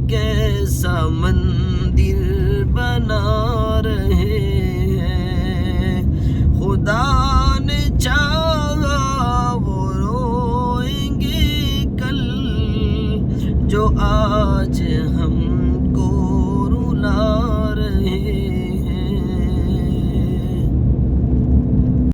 کیسا مندر بنا رہے ہیں. خدا نے چاہا وہ روئیں گے کل جو آج ہم